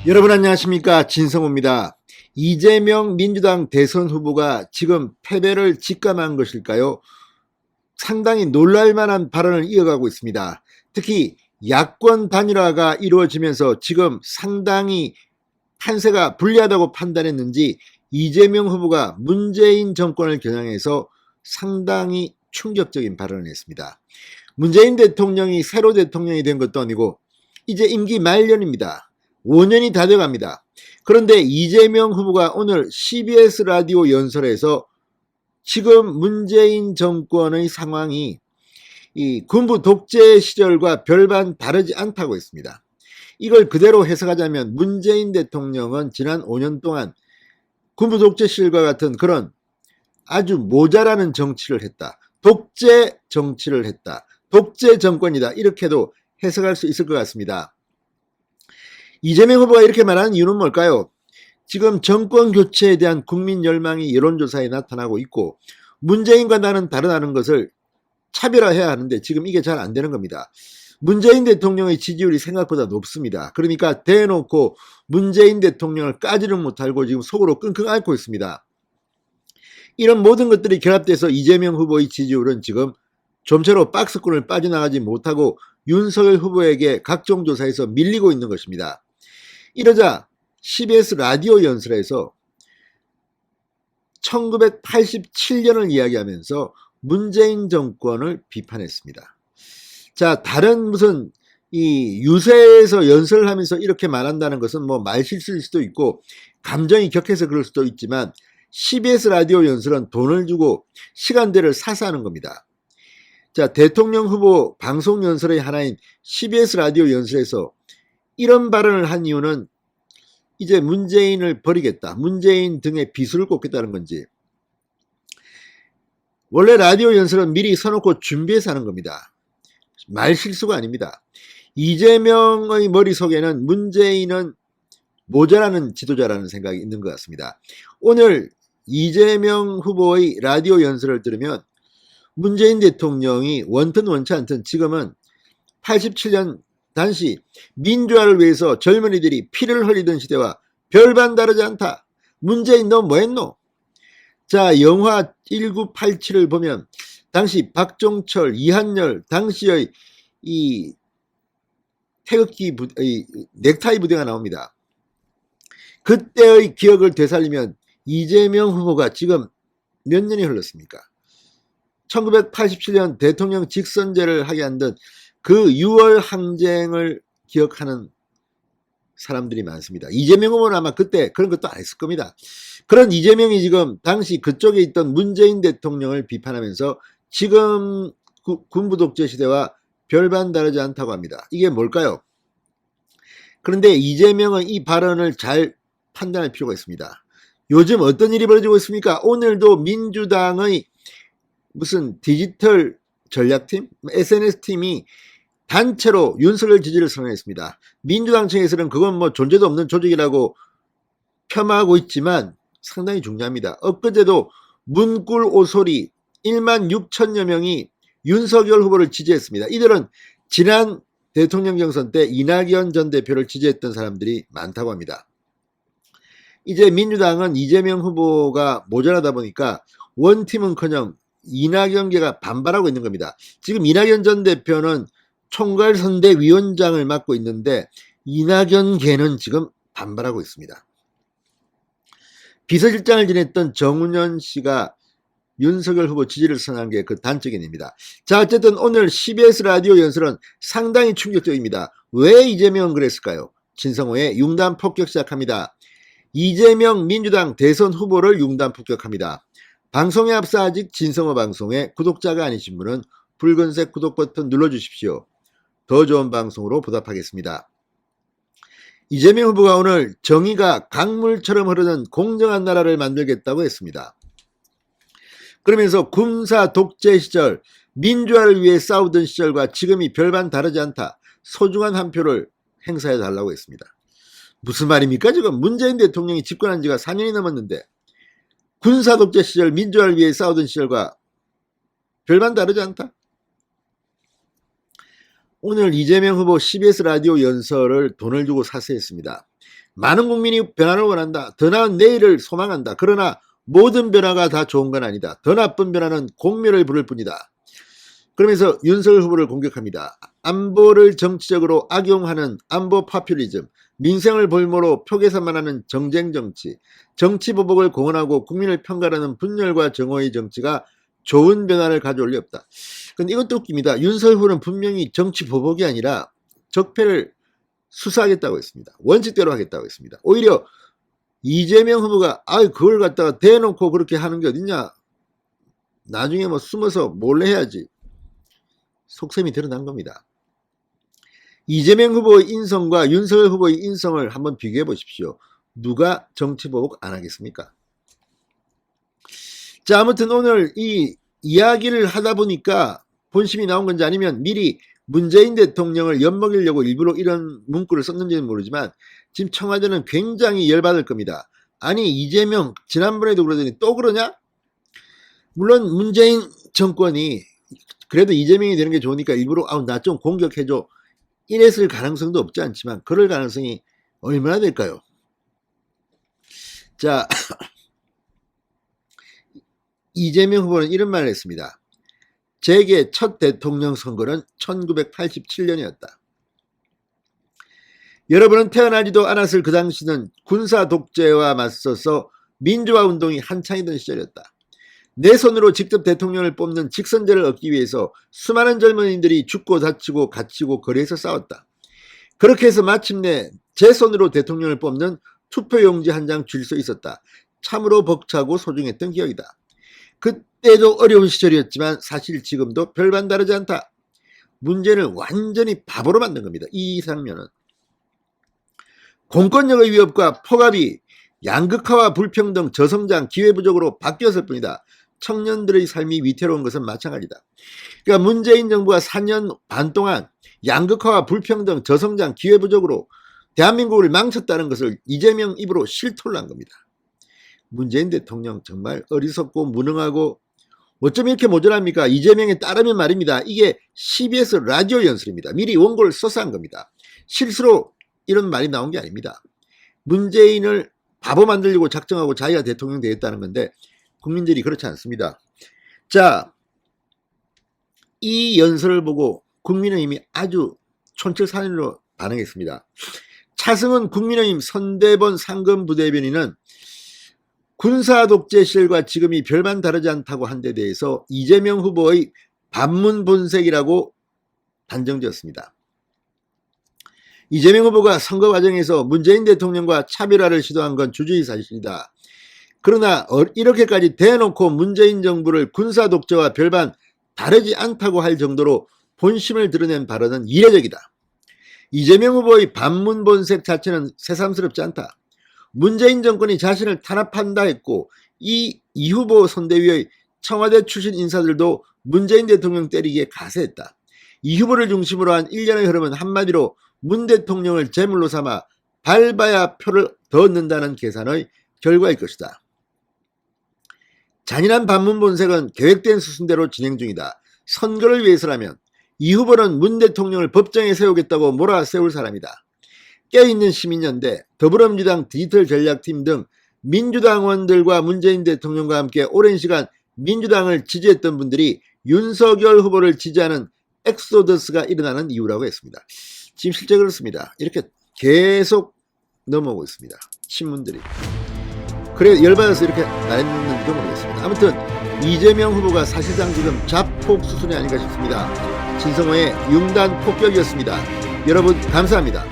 여러분 안녕하십니까, 진성호입니다. 이재명 민주당 대선 후보가 지금 패배를 직감한 것일까요? 상당히 놀랄만한 발언을 이어가고 있습니다. 특히 야권 단일화가 이루어지면서 지금 상당히 판세가 불리하다고 판단했는지 이재명 후보가 문재인 정권을 겨냥해서 상당히 충격적인 발언을 했습니다. 문재인 대통령이 새로 대통령이 된 것도 아니고 이제 임기 말년입니다. 5년이 다 돼갑니다. 그런데 이재명 후보가 오늘 CBS 라디오 연설에서 지금 문재인 정권의 상황이 이 군부 독재 시절과 별반 다르지 않다고 했습니다. 이걸 그대로 해석하자면 문재인 대통령은 지난 5년 동안 군부 독재 시절과 같은 그런 아주 모자라는 정치를 했다. 독재 정치를 했다. 독재 정권이다. 이렇게도 해석할 수 있을 것 같습니다. 이재명 후보가 이렇게 말하는 이유는 뭘까요? 지금 정권 교체에 대한 국민 열망이 여론조사에 나타나고 있고 문재인과 나는 다르다는 것을 차별화해야 하는데 지금 이게 잘 안 되는 겁니다. 문재인 대통령의 지지율이 생각보다 높습니다. 그러니까 대놓고 문재인 대통령을 까지는 못하고 지금 속으로 끙끙 앓고 있습니다. 이런 모든 것들이 결합돼서 이재명 후보의 지지율은 지금 좀처럼 박스권을 빠져나가지 못하고 윤석열 후보에게 각종 조사에서 밀리고 있는 것입니다. 이러자 CBS 라디오 연설에서 1987년을 이야기하면서 문재인 정권을 비판했습니다. 자, 다른 무슨 이 유세에서 연설을 하면서 이렇게 말한다는 것은 뭐 말실수일 수도 있고 감정이 격해서 그럴 수도 있지만 CBS 라디오 연설은 돈을 주고 시간대를 사서 하는 겁니다. 자, 대통령 후보 방송 연설의 하나인 CBS 라디오 연설에서 이런 발언을 한 이유는 이제 문재인을 버리겠다. 문재인 등의 비수를 꽂겠다는 건지. 원래 라디오 연설은 미리 서놓고 준비해서 하는 겁니다. 말실수가 아닙니다. 이재명의 머릿속에는 문재인은 모자라는 지도자라는 생각이 있는 것 같습니다. 오늘 이재명 후보의 라디오 연설을 들으면 문재인 대통령이 원튼 원치 않든 지금은 87년 당시 민주화를 위해서 젊은이들이 피를 흘리던 시대와 별반 다르지 않다. 문재인 너 뭐했노? 자, 영화 1987을 보면 당시 박종철, 이한열 당시의 이 태극기 넥타이 부대가 나옵니다. 그때의 기억을 되살리면 이재명 후보가 지금 몇 년이 흘렀습니까? 1987년 대통령 직선제를 하게 한던 그 6월 항쟁을 기억하는 사람들이 많습니다. 이재명 후보는 아마 그때 그런 것도 안 했을 겁니다. 그런 이재명이 지금 당시 그쪽에 있던 문재인 대통령을 비판하면서 지금 군부 독재 시대와 별반 다르지 않다고 합니다. 이게 뭘까요? 그런데 이재명은 이 발언을 잘 판단할 필요가 있습니다. 요즘 어떤 일이 벌어지고 있습니까? 오늘도 민주당의 무슨 디지털 전략팀, SNS팀이 단체로 윤석열 지지를 선언했습니다. 민주당 측에서는 그건 뭐 존재도 없는 조직이라고 폄하하고 있지만 상당히 중요합니다. 엊그제도 문꿀 오소리 1만 6천여 명이 윤석열 후보를 지지했습니다. 이들은 지난 대통령 경선 때 이낙연 전 대표를 지지했던 사람들이 많다고 합니다. 이제 민주당은 이재명 후보가 모자라다 보니까 원팀은커녕 이낙연계가 반발하고 있는 겁니다. 지금 이낙연 전 대표는 총괄선대위원장을 맡고 있는데 이낙연계는 지금 반발하고 있습니다. 비서실장을 지냈던 정운현 씨가 윤석열 후보 지지를 선언한 게 그 단적인입니다. 자, 어쨌든 오늘 CBS 라디오 연설은 상당히 충격적입니다. 왜 이재명은 그랬을까요? 진성호의 융단 폭격 시작합니다. 이재명 민주당 대선 후보를 융단 폭격합니다. 방송에 앞서 아직 진성호 방송에 구독자가 아니신 분은 붉은색 구독 버튼 눌러주십시오. 더 좋은 방송으로 보답하겠습니다. 이재명 후보가 오늘 정의가 강물처럼 흐르는 공정한 나라를 만들겠다고 했습니다. 그러면서 군사 독재 시절 민주화를 위해 싸우던 시절과 지금이 별반 다르지 않다. 소중한 한 표를 행사해 달라고 했습니다. 무슨 말입니까? 지금 문재인 대통령이 집권한 지가 4년이 넘었는데 군사 독재 시절 민주화를 위해 싸우던 시절과 별반 다르지 않다. 오늘 이재명 후보 CBS 라디오 연설을 돈을 주고 사서 했습니다. 많은 국민이 변화를 원한다. 더 나은 내일을 소망한다. 그러나 모든 변화가 다 좋은 건 아니다. 더 나쁜 변화는 공멸을 부를 뿐이다. 그러면서 윤석열 후보를 공격합니다. 안보를 정치적으로 악용하는 안보 파퓰리즘, 민생을 볼모로 표계산만하는 정쟁 정치, 정치 보복을 공언하고 국민을 편가르는 분열과 정오의 정치가 좋은 변화를 가져올 리 없다. 근데 이것도 웃깁니다. 윤석열 후보는 분명히 정치 보복이 아니라 적폐를 수사하겠다고 했습니다. 원칙대로 하겠다고 했습니다. 오히려 이재명 후보가 그걸 갖다가 대놓고 그렇게 하는 게 어딨냐, 나중에 뭐 숨어서 몰래 해야지, 속셈이 드러난 겁니다. 이재명 후보의 인성과 윤석열 후보의 인성을 한번 비교해 보십시오. 누가 정치보복 안 하겠습니까? 자, 아무튼 오늘 이 이야기를 하다 보니까 본심이 나온 건지 아니면 미리 문재인 대통령을 엿먹이려고 일부러 이런 문구를 썼는지는 모르지만 지금 청와대는 굉장히 열받을 겁니다. 아니, 이재명 지난번에도 그러더니 또 그러냐? 물론 문재인 정권이 그래도 이재명이 되는 게 좋으니까 일부러 나 좀 공격해줘 이랬을 가능성도 없지 않지만 그럴 가능성이 얼마나 될까요? 자, 이재명 후보는 이런 말을 했습니다. 제게 첫 대통령 선거는 1987년이었다. 여러분은 태어나지도 않았을 그 당시는 군사 독재와 맞서서 민주화 운동이 한창이던 시절이었다. 내 손으로 직접 대통령을 뽑는 직선제를 얻기 위해서 수많은 젊은이들이 죽고 다치고 갇히고 거리에서 싸웠다. 그렇게 해서 마침내 제 손으로 대통령을 뽑는 투표용지 한 장 줄 수 있었다. 참으로 벅차고 소중했던 기억이다. 그때도 어려운 시절이었지만 사실 지금도 별반 다르지 않다. 문제를 완전히 바보로 만든 겁니다. 이 장면은. 공권력의 위협과 폭압이 양극화와 불평등, 저성장, 기회부족으로 바뀌었을 뿐이다. 청년들의 삶이 위태로운 것은 마찬가지다. 그러니까 문재인 정부가 4년 반 동안 양극화와 불평등, 저성장, 기회부족으로 대한민국을 망쳤다는 것을 이재명 입으로 실토를 한 겁니다. 문재인 대통령 정말 어리석고 무능하고 어쩜 이렇게 모자랍니까? 이재명에 따르면 말입니다. 이게 CBS 라디오 연설입니다. 미리 원고를 써서 한 겁니다. 실수로 이런 말이 나온 게 아닙니다. 문재인을 바보 만들려고 작정하고 자기가 대통령 되겠다는 건데 국민들이 그렇지 않습니다. 자, 이 연설을 보고 국민의힘이 아주 촌철살인으로 반응했습니다. 차승원 국민의힘 선대본 상근부대변인은 군사독재 시절과 지금이 별반 다르지 않다고 한 데 대해서 이재명 후보의 반문본색이라고 단정지었습니다. 이재명 후보가 선거 과정에서 문재인 대통령과 차별화를 시도한 건 주저히 사실이다. 그러나 이렇게까지 대놓고 문재인 정부를 군사독재와 별반 다르지 않다고 할 정도로 본심을 드러낸 발언은 이례적이다. 이재명 후보의 반문본색 자체는 새삼스럽지 않다. 문재인 정권이 자신을 탄압한다 했고 이 후보 선대위의 청와대 출신 인사들도 문재인 대통령 때리기에 가세했다. 이 후보를 중심으로 한 1년의 흐름은 한마디로 문 대통령을 제물로 삼아 밟아야 표를 더 얻는다는 계산의 결과일 것이다. 잔인한 반문본색은 계획된 수순대로 진행 중이다. 선거를 위해서라면 이 후보는 문 대통령을 법정에 세우겠다고 몰아세울 사람이다. 깨어있는 시민연대, 더불어민주당 디지털 전략팀 등 민주당원들과 문재인 대통령과 함께 오랜 시간 민주당을 지지했던 분들이 윤석열 후보를 지지하는 엑소더스가 일어나는 이유라고 했습니다. 지금 실제 그렇습니다. 이렇게 계속 넘어오고 있습니다. 신문들이. 그래 열받아서 이렇게 나했는지도 모르겠습니다. 아무튼 이재명 후보가 사실상 지금 자폭 수순이 아닌가 싶습니다. 진성호의 융단 폭격이었습니다. 여러분 감사합니다.